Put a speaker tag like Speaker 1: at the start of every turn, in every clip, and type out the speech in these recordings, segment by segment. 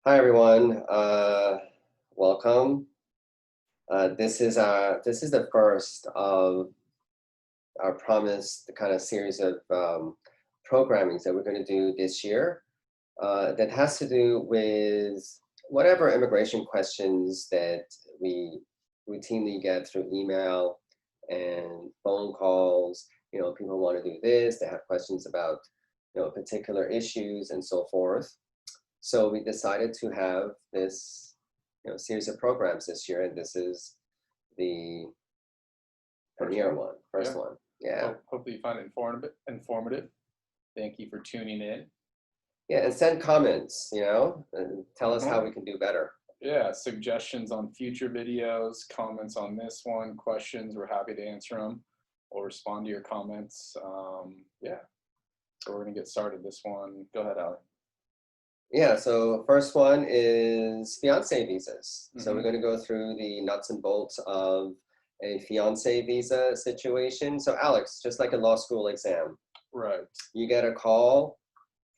Speaker 1: Hi everyone, welcome. This is the first of our promised kind of series of programmings that we're going to do this year that has to do with whatever immigration questions that we routinely get through email and phone calls. People want to do this, they have questions about particular issues and so forth. So we decided to have this, series of programs this year, and this is the premier one, first one. Yeah.
Speaker 2: Hopefully you find it informative. Thank you for tuning in.
Speaker 1: Yeah, and send comments, and tell us how we can do better.
Speaker 2: Yeah, suggestions on future videos, comments on this one, questions, we're happy to answer them or respond to your comments. Yeah, so we're gonna get started. This one, go ahead, Ali.
Speaker 1: Yeah, so first one is fiance visas. So we're going to go through the nuts and bolts of a fiance visa situation. So Alex, just like a law school exam,
Speaker 2: Right.
Speaker 1: You get a call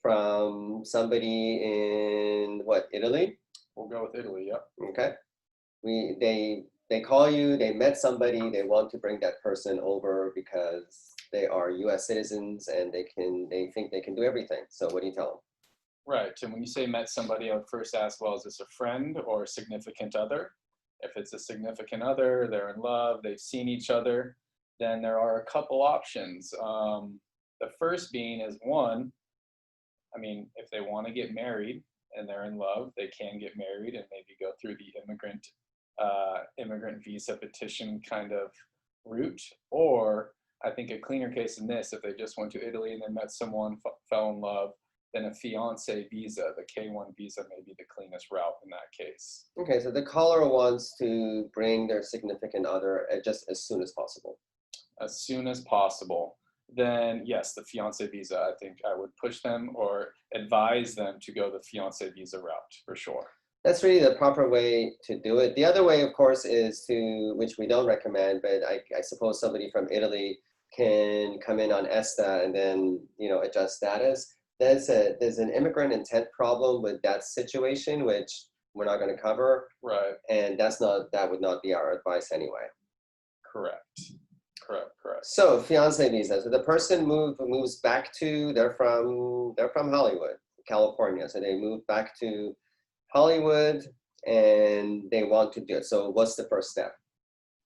Speaker 1: from somebody in what, Italy?
Speaker 2: We'll go with Italy, yep.
Speaker 1: Okay. They call you, they met somebody, they want to bring that person over because they are US citizens and they think they can do everything. So what do you tell them?
Speaker 2: Right, and when you say met somebody, I would first ask, well, is this a friend or a significant other? If it's a significant other, they're in love, they've seen each other, then there are a couple options. The first being is one, if they want to get married and they're in love, they can get married and maybe go through the immigrant visa petition kind of route. Or I think a cleaner case than this, if they just went to Italy and they met someone, fell in love, then a fiance visa, the K-1 visa, may be the cleanest route in that case.
Speaker 1: Okay, so the caller wants to bring their significant other just as soon as possible.
Speaker 2: As soon as possible. Then yes, the fiance visa, I think I would push them or advise them to go the fiance visa route for sure.
Speaker 1: That's really the proper way to do it. The other way, of course, is which we don't recommend, but I suppose somebody from Italy can come in on ESTA and then, adjust status. There's an immigrant intent problem with that situation, which we're not going to cover.
Speaker 2: Right.
Speaker 1: And that would not be our advice anyway.
Speaker 2: Correct.
Speaker 1: So fiance visa. So the person moves back to, they're from Hollywood, California. So they move back to Hollywood and they want to do it. So what's the first step?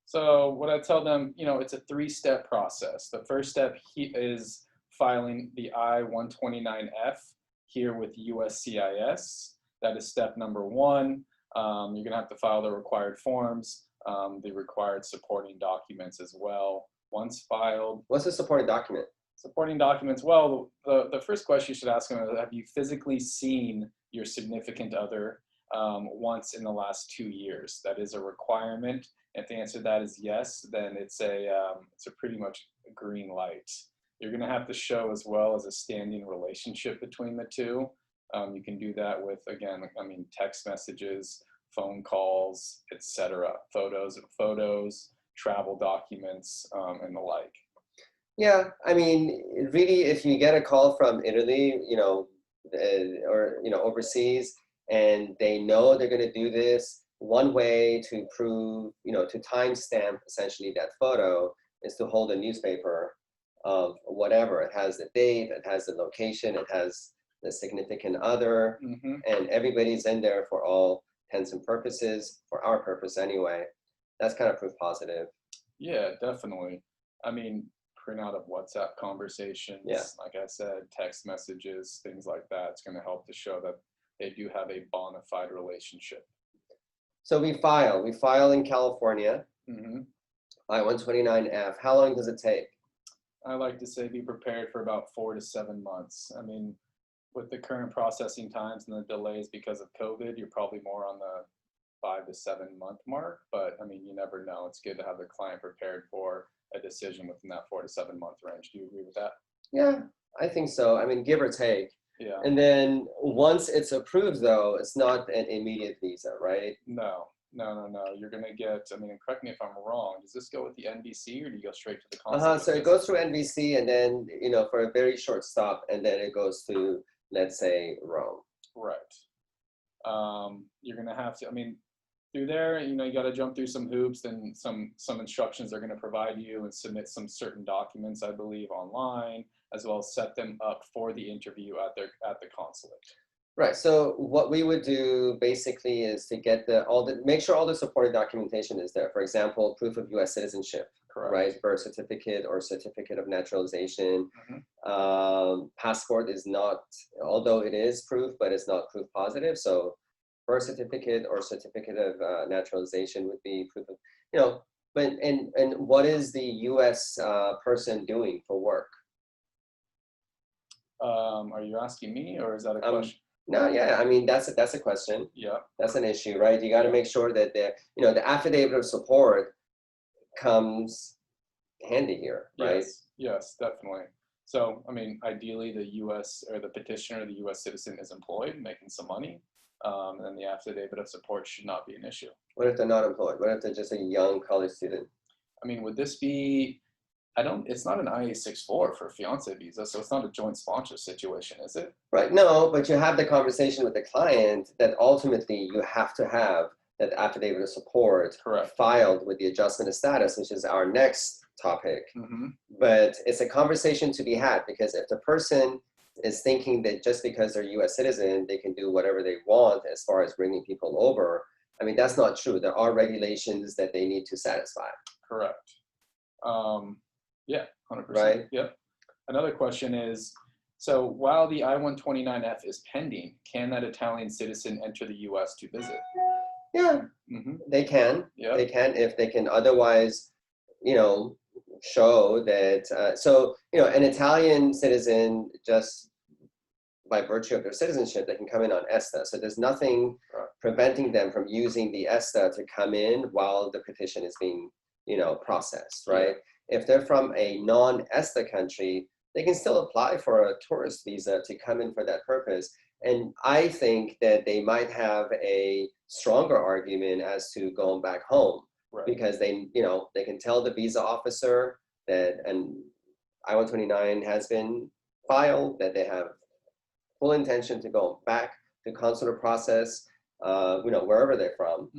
Speaker 2: So what I tell them, it's a 3-step process. The first step is filing the I-129F here with USCIS. That is step number 1. You're going to have to file the required forms, the required supporting documents as well. Once filed.
Speaker 1: What's the supporting document?
Speaker 2: Supporting documents, well, the first question you should ask them is, have you physically seen your significant other once in the last 2 years? That is a requirement. If the answer to that is yes, then it's a pretty much a green light. You're going to have to show as well as a standing relationship between the two. You can do that with, again, text messages, phone calls, etc. Photos, travel documents, and the like.
Speaker 1: Yeah, really, if you get a call from Italy, or overseas, and they know they're going to do this, one way to prove, to timestamp essentially that photo is to hold a newspaper of whatever. It has the date, it has the location, it has the significant other, and everybody's in there for all intents and purposes, for our purpose anyway. That's kind of proof positive.
Speaker 2: Yeah, definitely. Print out of WhatsApp conversations, like I said, text messages, things like that. It's going to help to show that they do have a bona fide relationship.
Speaker 1: So we file in California, I-129F. How long does it take?
Speaker 2: I like to say be prepared for about 4 to 7 months. With the current processing times and the delays because of COVID, you're probably more on the 5 to 7 month mark, but you never know. It's good to have the client prepared for a decision within that 4 to 7 month range. Do you agree with that?
Speaker 1: Yeah, I think so. Give or take.
Speaker 2: Yeah.
Speaker 1: And then once it's approved, though, it's not an immediate visa, right?
Speaker 2: No. You're going to get, correct me if I'm wrong, does this go with the NVC or do you go straight to the consulate?
Speaker 1: So it goes through NVC and then, for a very short stop, and then it goes to, let's say, Rome.
Speaker 2: Right. You're gonna have to, I mean, through there, you know, you got to jump through some hoops, then some instructions they're going to provide you, and submit some certain documents, I believe, online, as well as set them up for the interview at the consulate.
Speaker 1: Right. So what we would do basically is to get make sure all the supporting documentation is there. For example, proof of U.S. citizenship,
Speaker 2: Correct.
Speaker 1: right? Birth certificate or certificate of naturalization. Passport is not, although it is proof, but it's not proof positive. So birth certificate or certificate of naturalization would be proof of, you know. But and what is the U.S. Person doing for work?
Speaker 2: Are you asking me, or is that a question?
Speaker 1: No, yeah, I mean, that's a question.
Speaker 2: Yeah.
Speaker 1: That's an issue, right? You got to make sure that the affidavit of support comes handy here, right?
Speaker 2: Yes, definitely. So, I mean, ideally, the U.S. or the petitioner, the U.S. citizen, is employed, making some money, and then the affidavit of support should not be an issue.
Speaker 1: What if they're not employed? What if they're just a young college student?
Speaker 2: I mean, would this be? It's not an IA-64 for Fiance Visa, so it's not a joint sponsor situation, is it?
Speaker 1: Right, no, but you have the conversation with the client that ultimately you have to have that affidavit of support filed with the adjustment of status, which is our next topic. But it's a conversation to be had, because if the person is thinking that just because they're U.S. citizen, they can do whatever they want as far as bringing people over, I mean, that's not true. There are regulations that they need to satisfy.
Speaker 2: Correct. Yeah, 100%.
Speaker 1: Right.
Speaker 2: Yep. Another question is, so while the I-129F is pending, can that Italian citizen enter the U.S. to visit?
Speaker 1: Yeah, they can.
Speaker 2: Yeah.
Speaker 1: They can, if they can otherwise, show that. So, an Italian citizen, just by virtue of their citizenship, they can come in on ESTA. So there's nothing preventing them from using the ESTA to come in while the petition is being, processed, right? Yeah. If they're from a non-ESTA country, they can still apply for a tourist visa to come in for that purpose. And I think that they might have a stronger argument as to going back home, because they can tell the visa officer that an I-129 has been filed, that they have full intention to go back to consular process, wherever they're from.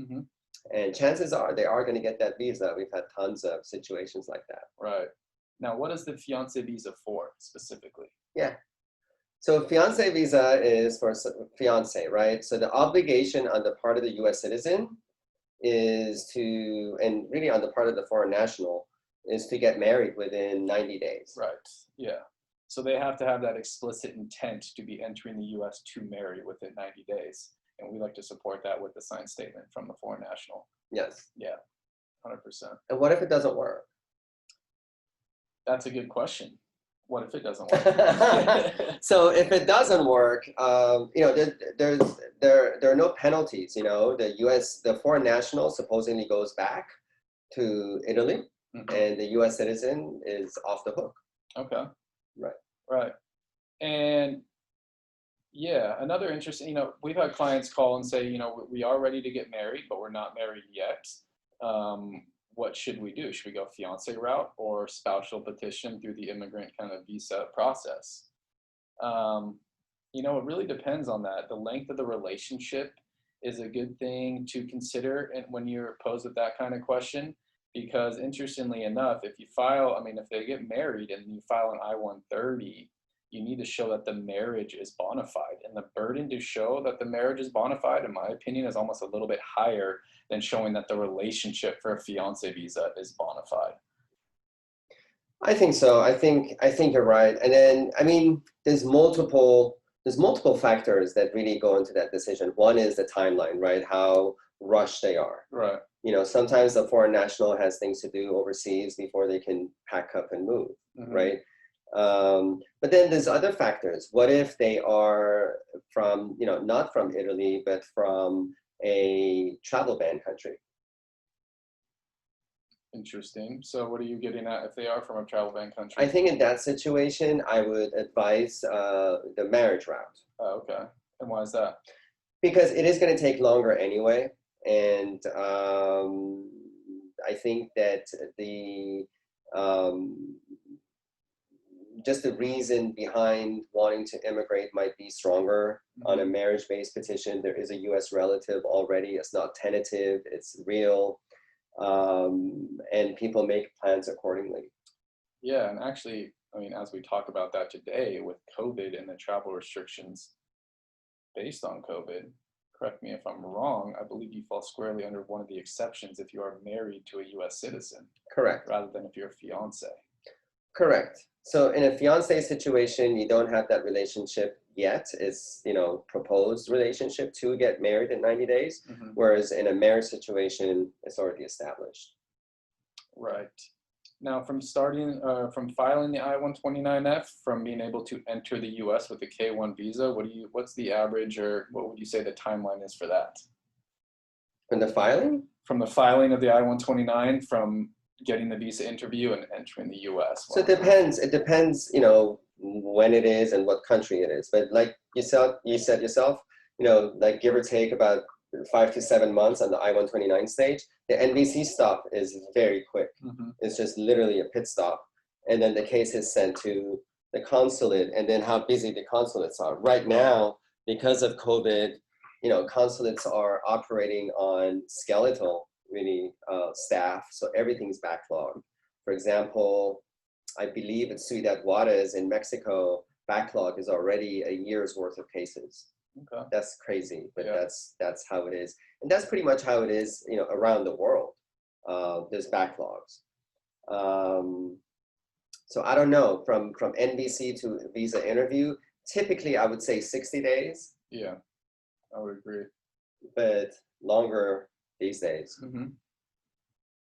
Speaker 1: And chances are they are going to get that visa. We've had tons of situations like that.
Speaker 2: Right. Now, what is the Fiance Visa for specifically?
Speaker 1: Yeah. So Fiance Visa is for fiance, right? So the obligation on the part of the U.S. citizen is to, and really on the part of the foreign national, is to get married within 90 days.
Speaker 2: Right. Yeah. So they have to have that explicit intent to be entering the U.S. to marry within 90 days. And we like to support that with the signed statement from the foreign national.
Speaker 1: Yes.
Speaker 2: Yeah, 100%.
Speaker 1: And what if it doesn't work?
Speaker 2: That's a good question. What if it doesn't work?
Speaker 1: So if it doesn't work, there are no penalties. The foreign national supposedly goes back to Italy, and the U.S. citizen is off the hook.
Speaker 2: Okay.
Speaker 1: Right.
Speaker 2: And yeah, another interesting, we've had clients call and say, we are ready to get married, but we're not married yet. What should we do? Should we go fiance route or spousal petition through the immigrant kind of visa process? It really depends on that. The length of the relationship is a good thing to consider when you're posed with that kind of question, because interestingly enough, if they get married and you file an I-130, you need to show that the marriage is bona fide. And the burden to show that the marriage is bona fide, in my opinion, is almost a little bit higher than showing that the relationship for a fiance visa is bona fide.
Speaker 1: I think so. I think you're right. And then, there's multiple factors that really go into that decision. One is the timeline, right? How rushed they are.
Speaker 2: Right.
Speaker 1: Sometimes the foreign national has things to do overseas before they can pack up and move, right? But then there's other factors. What if they are from, not from Italy, but from a travel ban country?
Speaker 2: Interesting. So what are you getting at if they are from a travel ban country?
Speaker 1: I think in that situation, I would advise the marriage route.
Speaker 2: Oh, okay. And why is that?
Speaker 1: Because it is going to take longer anyway. And I think that just the reason behind wanting to immigrate might be stronger. On a marriage-based petition, there is a US relative already. It's not tentative, it's real. And people make plans accordingly.
Speaker 2: Yeah, and actually, I mean, as we talk about that today with COVID and the travel restrictions based on COVID, correct me if I'm wrong, I believe you fall squarely under one of the exceptions if you are married to a US citizen.
Speaker 1: Correct.
Speaker 2: Rather than if you're a fiance.
Speaker 1: Correct. So in a fiance situation, you don't have that relationship yet. It's, you know, proposed relationship to get married in 90 days. Whereas in a marriage situation, it's already established.
Speaker 2: Right. Now, from filing the I-129F, from being able to enter the U.S. with a K-1 visa, what's the average, or what would you say the timeline is for that?
Speaker 1: From the filing?
Speaker 2: From the filing of the I-129, from getting the visa interview and entering the U.S.
Speaker 1: So it depends. It depends, you know, when it is and what country it is. But like you said yourself, you know, like give or take about 5 to 7 months on the I-129 stage. The NVC stop is very quick. It's just literally a pit stop. And then the case is sent to the consulate, and then how busy the consulates are. Right now, because of COVID, you know, consulates are operating on skeletal, really, staff, so everything's backlogged. For example, I believe at Ciudad Juarez in Mexico, backlog is already a year's worth of cases.
Speaker 2: Okay.
Speaker 1: That's crazy, but that's how it is. And that's pretty much how it is, you know, around the world. There's backlogs. So I don't know, from NVC to visa interview, typically I would say 60 days.
Speaker 2: Yeah, I would agree.
Speaker 1: But longer these days.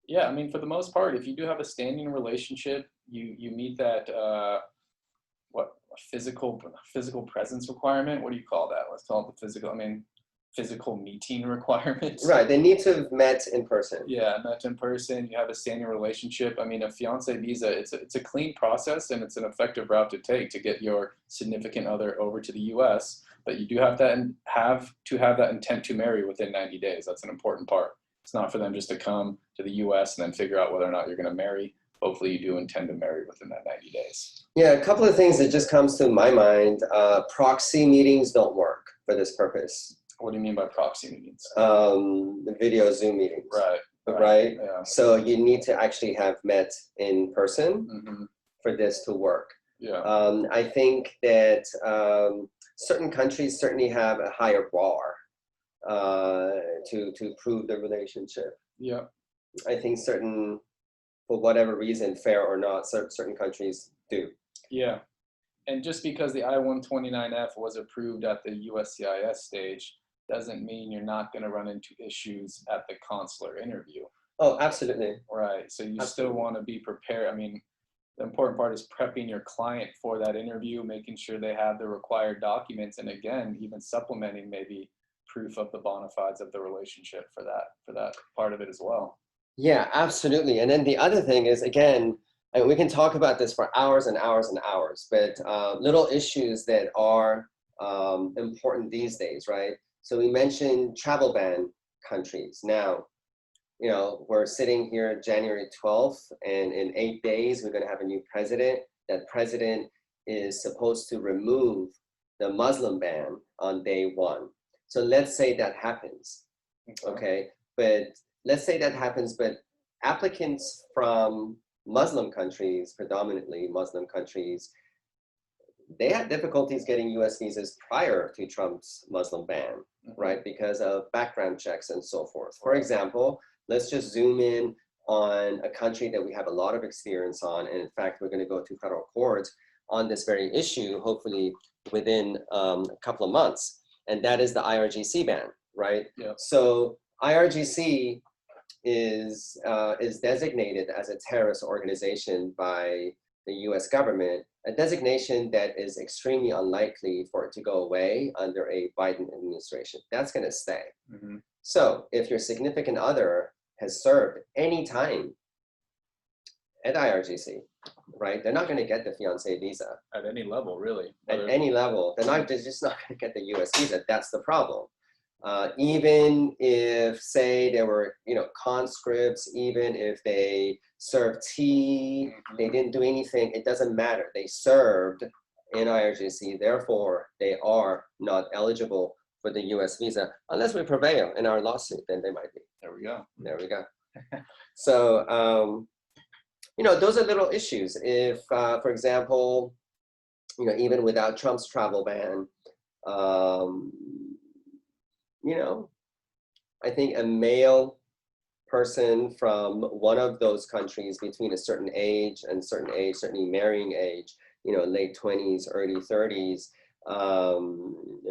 Speaker 2: Yeah, I mean, for the most part, if you do have a standing relationship, you meet that physical presence requirement. What do you call that? Let's call it the physical meeting requirement.
Speaker 1: Right, they need to have met in person.
Speaker 2: Yeah, met in person. You have a standing relationship. I mean, a fiance visa, it's a clean process, and it's an effective route to take to get your significant other over to the U.S. But you do have to have that intent to marry within 90 days. That's an important part. It's not for them just to come to the U.S. and then figure out whether or not you're going to marry. Hopefully you do intend to marry within that 90 days.
Speaker 1: Yeah, a couple of things that just comes to my mind. Proxy meetings don't work for this purpose.
Speaker 2: What do you mean by proxy meetings?
Speaker 1: The video Zoom meetings. Right?
Speaker 2: Yeah.
Speaker 1: So you need to actually have met in person for this to work.
Speaker 2: Yeah.
Speaker 1: I think that certain countries certainly have a higher bar to prove the relationship.
Speaker 2: Yeah.
Speaker 1: I think for whatever reason, fair or not, certain countries do.
Speaker 2: Yeah. And just because the I-129F was approved at the USCIS stage doesn't mean you're not going to run into issues at the consular interview.
Speaker 1: Oh, absolutely.
Speaker 2: Right. So you still want to be prepared. I mean, the important part is prepping your client for that interview, making sure they have the required documents, and again, even supplementing maybe proof of the bona fides of the relationship for that part of it as well.
Speaker 1: Yeah, absolutely. And then the other thing is, again, and we can talk about this for hours and hours and hours, but little issues that are important these days, right? So we mentioned travel ban countries. Now, you know, we're sitting here January 12th, and in 8 days, we're going to have a new president. That president is supposed to remove the Muslim ban on day 1. So let's say that happens, okay? But let's say that happens, but applicants from Muslim countries, predominantly Muslim countries, they had difficulties getting US visas prior to Trump's Muslim ban, right? Because of background checks and so forth. For example, let's just zoom in on a country that we have a lot of experience on. And in fact, we're going to go to federal court on this very issue, hopefully within a couple of months. And that is the Irgc ban, right?
Speaker 2: Yeah.
Speaker 1: So Irgc is designated as a terrorist organization by the US government, a designation that is extremely unlikely for it to go away under a Biden administration. That's going to stay. So if your significant other has served any time at Irgc, right, they're not going to get the fiancé visa.
Speaker 2: At any level, really.
Speaker 1: At any level. They're just not going to get the US visa. That's the problem. Even if, say, there were, conscripts, even if they served tea, they didn't do anything, it doesn't matter. They served in IRGC, therefore they are not eligible for the US visa, unless we prevail in our lawsuit, then they might be.
Speaker 2: There we go.
Speaker 1: There we go. So, those are little issues. If, for example, even without Trump's travel ban, I think a male person from one of those countries between a certain age and certainly marrying age, late 20s, early 30s,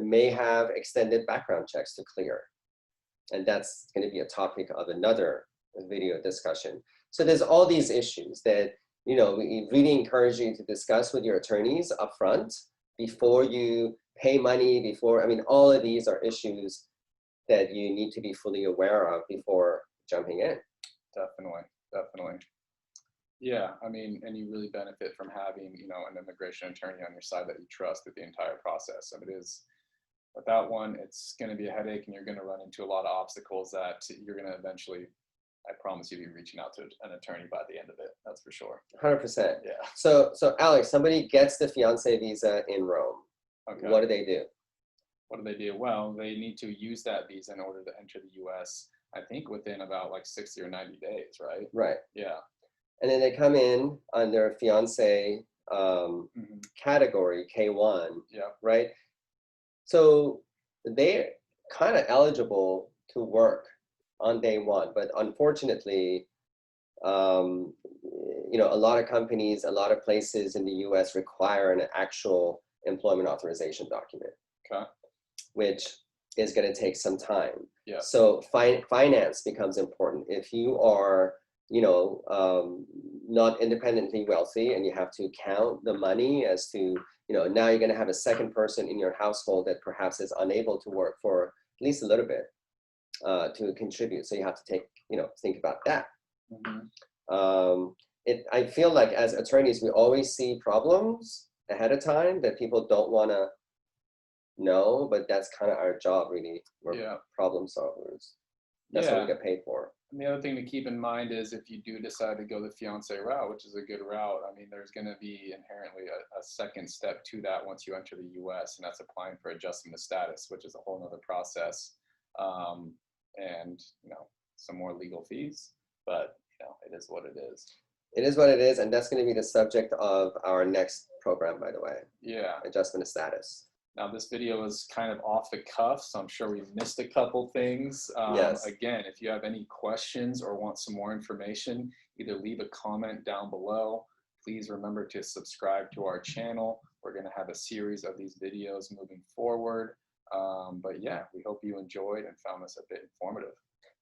Speaker 1: may have extended background checks to clear. And that's going to be a topic of another video discussion. So there's all these issues that, we really encourage you to discuss with your attorneys upfront before you pay money, all of these are issues that you need to be fully aware of before jumping in.
Speaker 2: Definitely. Yeah, and you really benefit from having, an immigration attorney on your side that you trust with the entire process. Without one, it's going to be a headache, and you're going to run into a lot of obstacles that you're going to eventually, I promise you, be reaching out to an attorney by the end of it. That's for sure.
Speaker 1: 100%.
Speaker 2: Yeah.
Speaker 1: So Alex, somebody gets the Fiance visa in Rome.
Speaker 2: Okay.
Speaker 1: What do they do?
Speaker 2: Well, they need to use that visa in order to enter the U.S., I think within about 60 or 90 days, right?
Speaker 1: Right.
Speaker 2: Yeah.
Speaker 1: And then they come in under Fiance category, K-1,
Speaker 2: yeah.
Speaker 1: right? So they're kind of eligible to work on day one, but unfortunately, a lot of companies, a lot of places in the US require an actual employment authorization document,
Speaker 2: okay,
Speaker 1: which is going to take some time.
Speaker 2: Yeah.
Speaker 1: So finance becomes important. If you are, not independently wealthy and you have to count the money as to, now you're going to have a second person in your household that perhaps is unable to work for at least a little bit to contribute. So you have to think about that. I feel like as attorneys, we always see problems ahead of time that people don't want to know, but that's kind of our job, really. We're problem solvers. That's what we get paid for.
Speaker 2: And the other thing to keep in mind is if you do decide to go the fiance route, which is a good route, there's going to be inherently a second step to that once you enter the U.S., and that's applying for adjustment of status, which is a whole other process, and some more legal fees. But it is what it is.
Speaker 1: It is what it is, and that's going to be the subject of our next program, by the way.
Speaker 2: Yeah.
Speaker 1: Adjustment of status.
Speaker 2: Now, this video is kind of off the cuff, so I'm sure we missed a couple things.
Speaker 1: Yes.
Speaker 2: Again, if you have any questions or want some more information, either leave a comment down below. Please remember to subscribe to our channel. We're going to have a series of these videos moving forward. But yeah, we hope you enjoyed and found this a bit informative.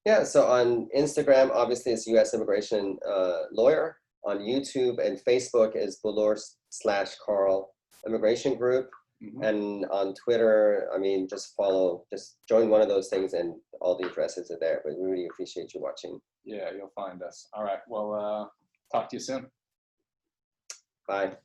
Speaker 1: Yeah, so on Instagram, obviously it's U.S. Immigration Lawyer. On YouTube and Facebook is Bulor/Carl Immigration Group. And on Twitter, just join one of those things and all the addresses are there. But we really appreciate you watching.
Speaker 2: Yeah, you'll find us. All right, well, talk to you soon.
Speaker 1: Bye.